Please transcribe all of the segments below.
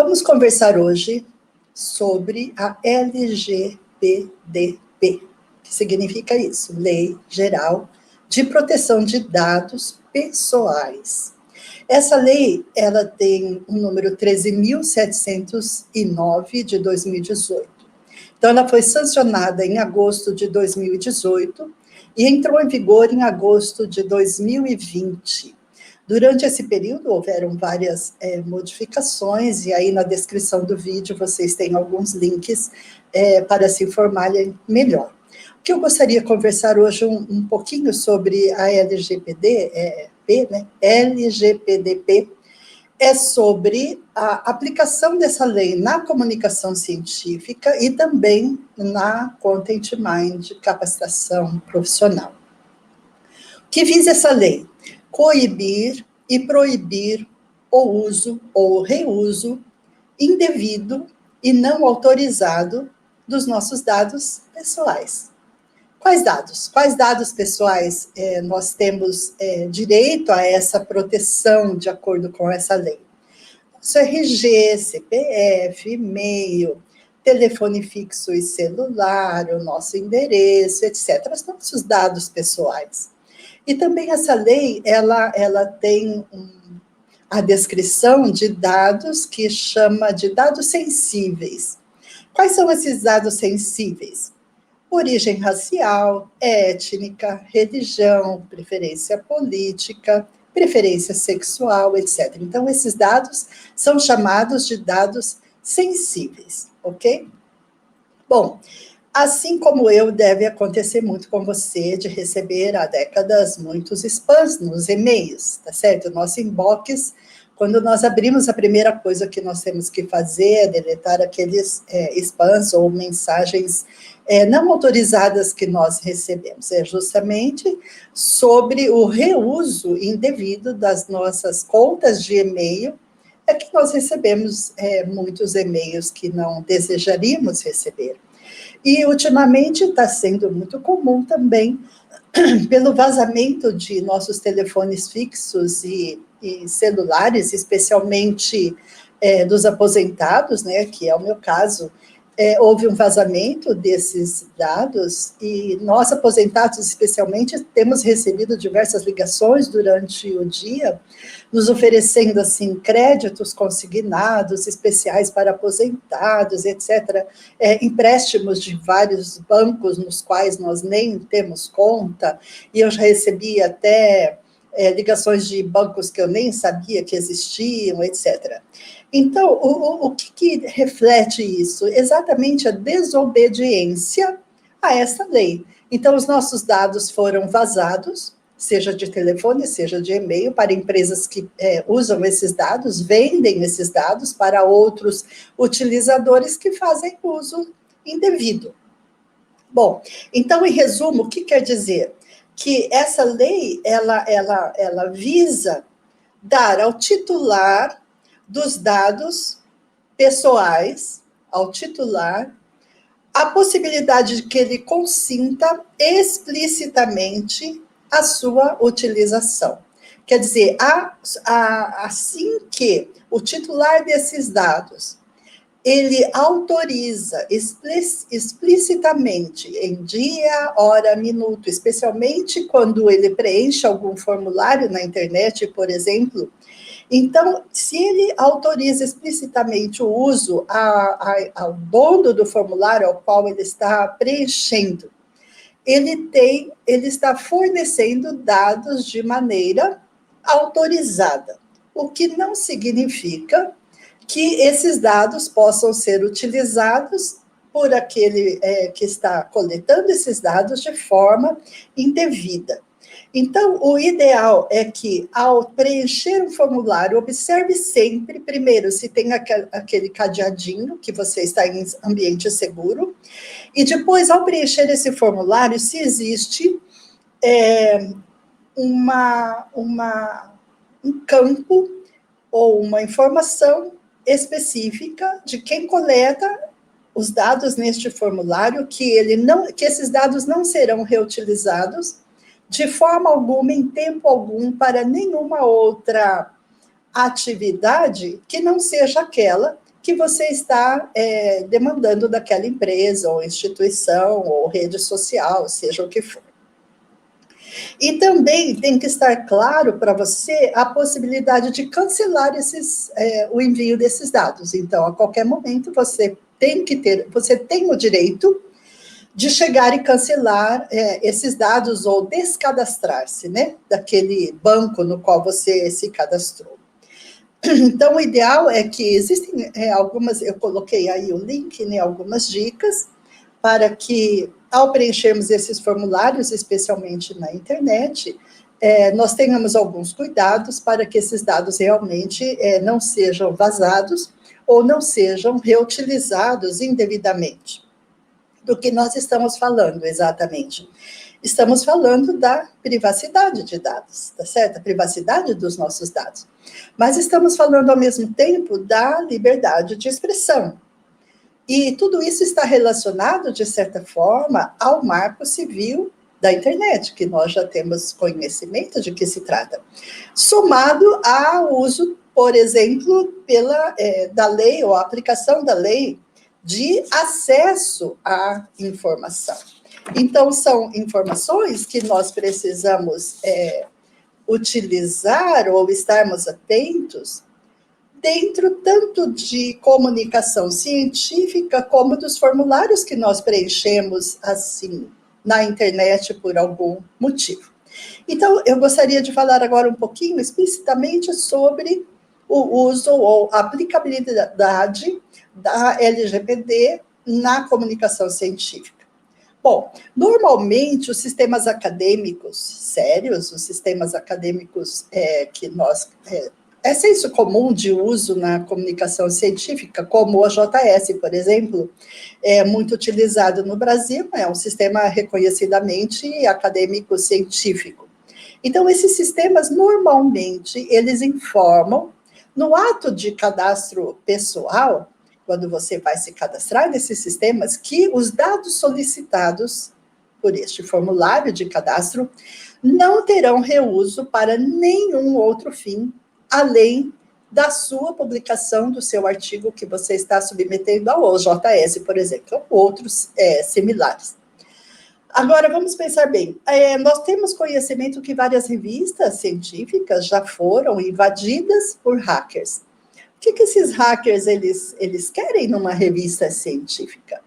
Vamos conversar hoje sobre a LGPD, que significa isso, Lei Geral de Proteção de Dados Pessoais. Essa lei, ela tem o número 13.709 de 2018. Então, ela foi sancionada em agosto de 2018 e entrou em vigor em agosto de 2020. Durante esse período, houveram várias modificações, e aí na descrição do vídeo vocês têm alguns links para se informarem melhor. O que eu gostaria de conversar hoje um pouquinho sobre a LGPDP, é sobre a aplicação dessa lei na comunicação científica e também na Content Mind, capacitação profissional. O que visa essa lei? Coibir e proibir o uso ou reuso indevido e não autorizado dos nossos dados pessoais. Quais dados? Quais dados pessoais nós temos direito a essa proteção de acordo com essa lei? Nosso RG, CPF, e-mail, telefone fixo e celular, o nosso endereço, etc. Os nossos dados pessoais. E também essa lei, ela tem a descrição de dados que chama de dados sensíveis. Quais são esses dados sensíveis? Origem racial, étnica, religião, preferência política, preferência sexual, etc. Então, esses dados são chamados de dados sensíveis, ok? Bom, assim como eu, deve acontecer muito com você de receber há décadas muitos spams nos e-mails, tá certo? O nosso inbox, quando nós abrimos, a primeira coisa que nós temos que fazer é deletar aqueles spams ou mensagens não autorizadas que nós recebemos. É justamente sobre o reuso indevido das nossas contas de e-mail, é que nós recebemos muitos e-mails que não desejaríamos receber. E, ultimamente, está sendo muito comum também, pelo vazamento de nossos telefones fixos e celulares, especialmente dos aposentados, né, que é o meu caso. Houve um vazamento desses dados e nós, aposentados especialmente, temos recebido diversas ligações durante o dia, nos oferecendo, assim, créditos consignados, especiais para aposentados, etc., empréstimos de vários bancos nos quais nós nem temos conta, e eu já recebi até ligações de bancos que eu nem sabia que existiam, etc. Então, o que reflete isso? Exatamente a desobediência a essa lei. Então, os nossos dados foram vazados, seja de telefone, seja de e-mail, para empresas que usam esses dados, vendem esses dados para outros utilizadores que fazem uso indevido. Bom, então, em resumo, o que quer dizer? Que essa lei, ela visa dar ao titular dos dados pessoais, ao titular, a possibilidade de que ele consinta explicitamente a sua utilização. Quer dizer, assim que o titular desses dados, ele autoriza explicitamente, em dia, hora, minuto, especialmente quando ele preenche algum formulário na internet, por exemplo. Então, se ele autoriza explicitamente o uso ao dono do formulário ao qual ele está preenchendo, ele está fornecendo dados de maneira autorizada, o que não significa que esses dados possam ser utilizados por aquele que está coletando esses dados de forma indevida. Então, o ideal é que, ao preencher um formulário, observe sempre, primeiro, se tem aquele cadeadinho, que você está em ambiente seguro, e depois, ao preencher esse formulário, se existe um campo ou uma informação específica de quem coleta os dados neste formulário, que esses dados não serão reutilizados de forma alguma, em tempo algum, para nenhuma outra atividade que não seja aquela que você está demandando daquela empresa, ou instituição, ou rede social, seja o que for. E também tem que estar claro para você a possibilidade de cancelar o envio desses dados. Então, a qualquer momento, você tem o direito de chegar e cancelar esses dados ou descadastrar-se, né, daquele banco no qual você se cadastrou. Então, o ideal é que existem algumas, eu coloquei aí o link, né, algumas dicas, para que, ao preenchermos esses formulários, especialmente na internet, nós tenhamos alguns cuidados para que esses dados realmente não sejam vazados ou não sejam reutilizados indevidamente. Do que nós estamos falando exatamente? Estamos falando da privacidade de dados, tá certo? A privacidade dos nossos dados. Mas estamos falando, ao mesmo tempo, da liberdade de expressão. E tudo isso está relacionado, de certa forma, ao Marco Civil da internet, que nós já temos conhecimento de que se trata, somado ao uso, por exemplo, da lei, ou a aplicação da lei, de acesso à informação. Então, são informações que nós precisamos utilizar ou estarmos atentos dentro tanto de comunicação científica como dos formulários que nós preenchemos assim na internet por algum motivo. Então, eu gostaria de falar agora um pouquinho explicitamente sobre o uso ou aplicabilidade da LGPD na comunicação científica. Bom, normalmente os sistemas acadêmicos sérios, os sistemas acadêmicos que nós... é senso comum de uso na comunicação científica, como o OJS, por exemplo, é muito utilizado no Brasil, é um sistema reconhecidamente acadêmico-científico. Então, esses sistemas, normalmente, eles informam, no ato de cadastro pessoal, quando você vai se cadastrar nesses sistemas, que os dados solicitados por este formulário de cadastro não terão reuso para nenhum outro fim, além da sua publicação do seu artigo que você está submetendo ao OJS, por exemplo, ou outros similares. Agora, vamos pensar bem. Nós temos conhecimento que várias revistas científicas já foram invadidas por hackers. O que esses hackers eles querem numa revista científica?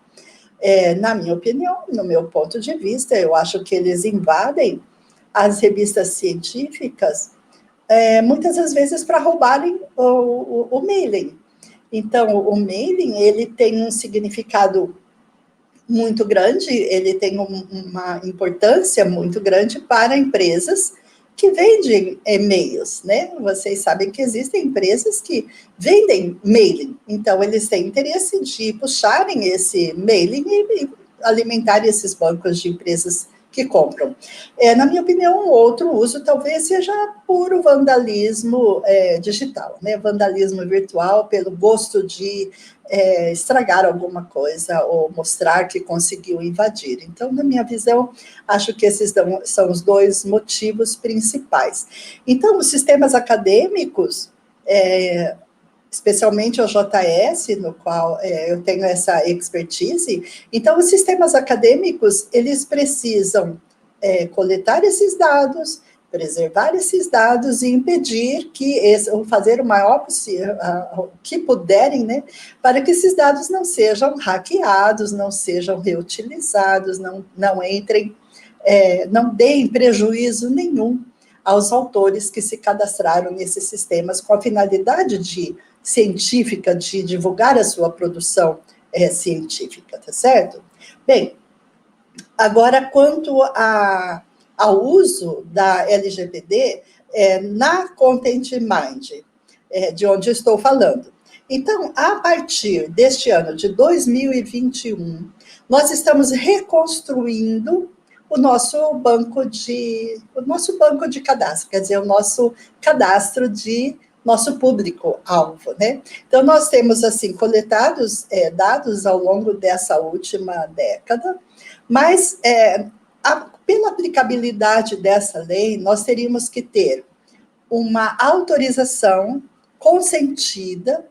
Na minha opinião, no meu ponto de vista, eu acho que eles invadem as revistas científicas muitas das vezes para roubarem o mailing. Então, o mailing, ele tem um significado muito grande, ele tem uma importância muito grande para empresas que vendem e-mails, né? Vocês sabem que existem empresas que vendem mailing, então eles têm interesse de puxarem esse mailing e alimentar esses bancos de empresas que compram. Na minha opinião, outro uso talvez seja puro vandalismo digital, né? Vandalismo virtual pelo gosto de estragar alguma coisa ou mostrar que conseguiu invadir. Então, na minha visão, acho que esses são os dois motivos principais. Então, os sistemas acadêmicos, especialmente o JS, no qual eu tenho essa expertise, então os sistemas acadêmicos, eles precisam coletar esses dados, preservar esses dados e impedir ou fazer o maior possível, o que puderem, né, para que esses dados não sejam hackeados, não sejam reutilizados, não entrem, não deem prejuízo nenhum aos autores que se cadastraram nesses sistemas com a finalidade científica de divulgar a sua produção científica, tá certo? Bem, agora, quanto ao uso da LGPD na Content Mind, de onde eu estou falando. Então, a partir deste ano de 2021, nós estamos reconstruindo o nosso banco de cadastro, quer dizer, o nosso cadastro de nosso público-alvo, né? Então, nós temos, assim, coletados dados ao longo dessa última década, mas pela aplicabilidade dessa lei, nós teríamos que ter uma autorização consentida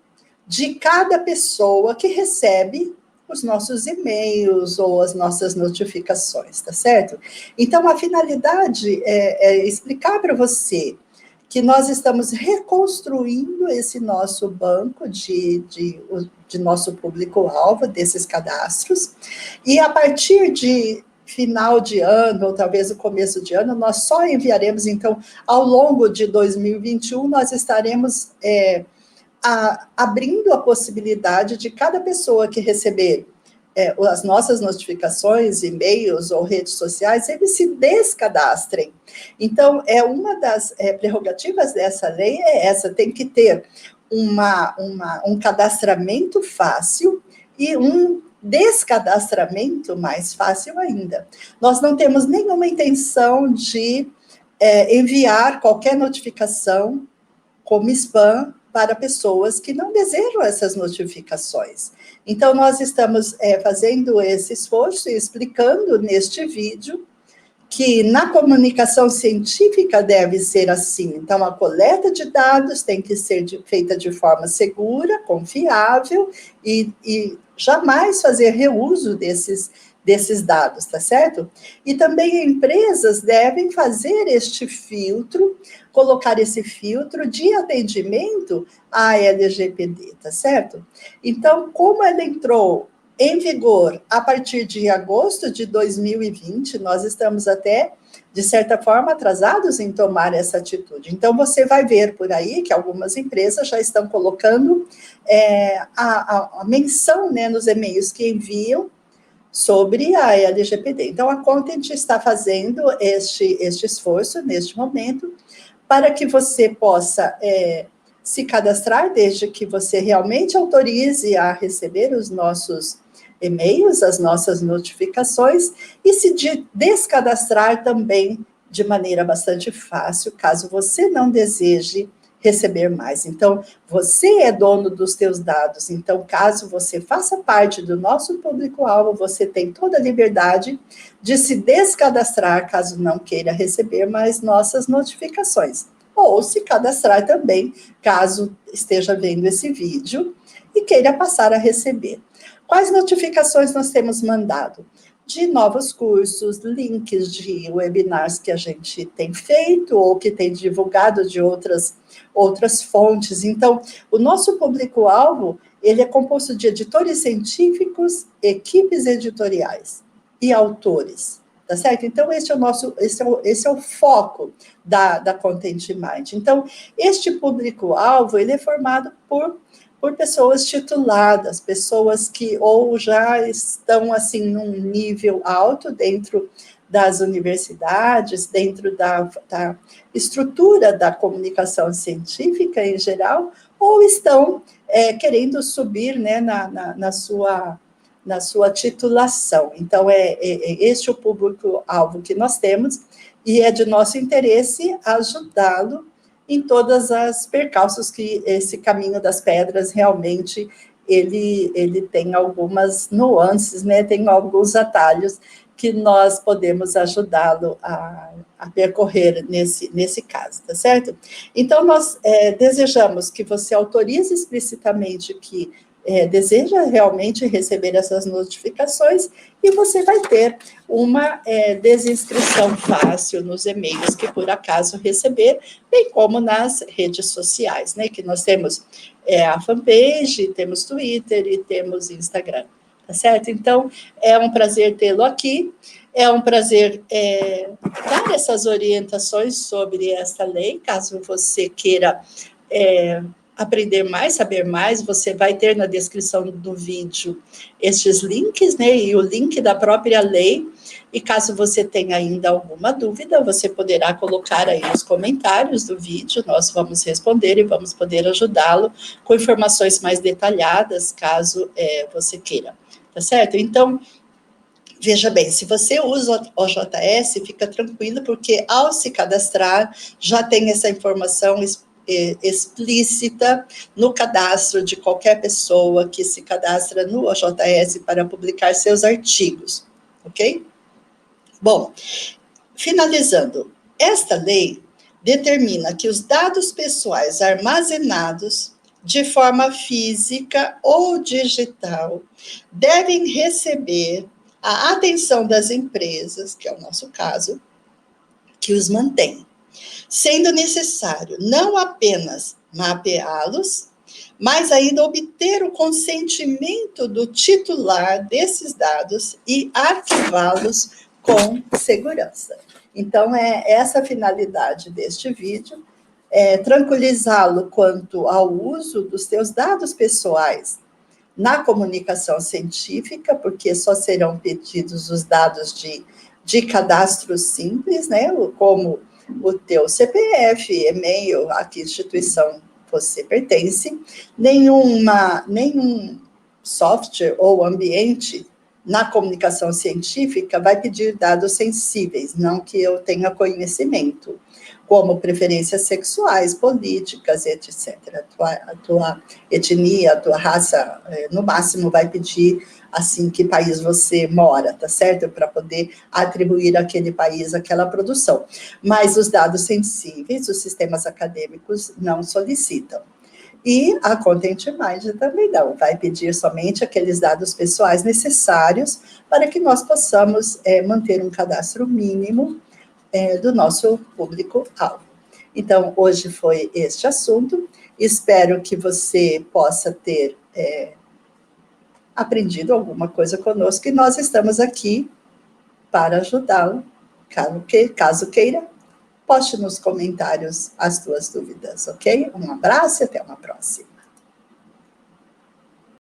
de cada pessoa que recebe os nossos e-mails ou as nossas notificações, tá certo? Então, a finalidade é explicar para você que nós estamos reconstruindo esse nosso banco de nosso público-alvo, desses cadastros, e a partir de final de ano, ou talvez o começo de ano, nós só enviaremos, então, ao longo de 2021, nós estaremos abrindo a possibilidade de cada pessoa que receber as nossas notificações, e-mails ou redes sociais, eles se descadastrem. Então, uma das prerrogativas dessa lei é essa, tem que ter um cadastramento fácil e um descadastramento mais fácil ainda. Nós não temos nenhuma intenção de enviar qualquer notificação como spam para pessoas que não desejam essas notificações. Então, nós estamos fazendo esse esforço e explicando neste vídeo que na comunicação científica deve ser assim. Então, a coleta de dados tem que ser feita de forma segura, confiável e jamais fazer reuso desses dados, tá certo? E também empresas devem fazer este filtro, colocar esse filtro de atendimento à LGPD, tá certo? Então, como ela entrou em vigor a partir de agosto de 2020, nós estamos até, de certa forma, atrasados em tomar essa atitude. Então, você vai ver por aí que algumas empresas já estão colocando a menção, né, nos e-mails que enviam sobre a LGPD. Então, a Content está fazendo este esforço, neste momento, para que você possa se cadastrar, desde que você realmente autorize a receber os nossos e-mails, as nossas notificações, e se descadastrar também de maneira bastante fácil, caso você não deseje receber mais. Então, você é dono dos teus dados, então, caso você faça parte do nosso público-alvo, você tem toda a liberdade de se descadastrar, caso não queira receber mais nossas notificações, ou se cadastrar também, caso esteja vendo esse vídeo e queira passar a receber. Quais notificações nós temos mandado? De novos cursos, links de webinars que a gente tem feito ou que tem divulgado de outras fontes. Então, o nosso público-alvo, ele é composto de editores científicos, equipes editoriais e autores, tá certo? Então, esse é o foco da Content Mind. Então, este público-alvo, ele é formado por pessoas tituladas, pessoas que ou já estão, assim, num nível alto dentro das universidades, dentro da estrutura da comunicação científica em geral, ou estão querendo subir, né, na sua titulação. Então, este o público-alvo que nós temos, e é de nosso interesse ajudá-lo em todas as percalços que esse caminho das pedras realmente ele tem algumas nuances, né? Tem alguns atalhos que nós podemos ajudá-lo a percorrer nesse caso, tá certo? Então, nós desejamos que você autorize explicitamente que deseja realmente receber essas notificações, e você vai ter uma desinscrição fácil nos e-mails que por acaso receber, bem como nas redes sociais, né? Que nós temos a fanpage, temos Twitter e temos Instagram, tá certo? Então, é um prazer tê-lo aqui, é um prazer dar essas orientações sobre esta lei, caso você queira aprender mais, saber mais, você vai ter na descrição do vídeo estes links, né, e o link da própria lei, e caso você tenha ainda alguma dúvida, você poderá colocar aí nos comentários do vídeo, nós vamos responder e vamos poder ajudá-lo com informações mais detalhadas, caso você queira, tá certo? Então, veja bem, se você usa o OJS, fica tranquilo, porque ao se cadastrar, já tem essa informação explícita no cadastro de qualquer pessoa que se cadastra no OJS para publicar seus artigos, ok? Bom, finalizando, esta lei determina que os dados pessoais armazenados de forma física ou digital, devem receber a atenção das empresas, que é o nosso caso, que os mantém, sendo necessário não apenas mapeá-los, mas ainda obter o consentimento do titular desses dados e arquivá-los com segurança. Então, é essa a finalidade deste vídeo, tranquilizá-lo quanto ao uso dos seus dados pessoais na comunicação científica, porque só serão pedidos os dados de cadastro simples, né, como o teu CPF, e-mail, a que instituição você pertence, nenhum software ou ambiente na comunicação científica vai pedir dados sensíveis, não que eu tenha conhecimento, como preferências sexuais, políticas, etc. A tua etnia, a tua raça, no máximo vai pedir, assim, que país você mora, tá certo? Para poder atribuir àquele país aquela produção. Mas os dados sensíveis, os sistemas acadêmicos não solicitam. E a Content Mind também não, vai pedir somente aqueles dados pessoais necessários para que nós possamos manter um cadastro mínimo do nosso público-alvo. Então, hoje foi este assunto. Espero que você possa ter aprendido alguma coisa conosco, e nós estamos aqui para ajudá-lo. Caso queira, poste nos comentários as tuas dúvidas, ok? Um abraço e até uma próxima.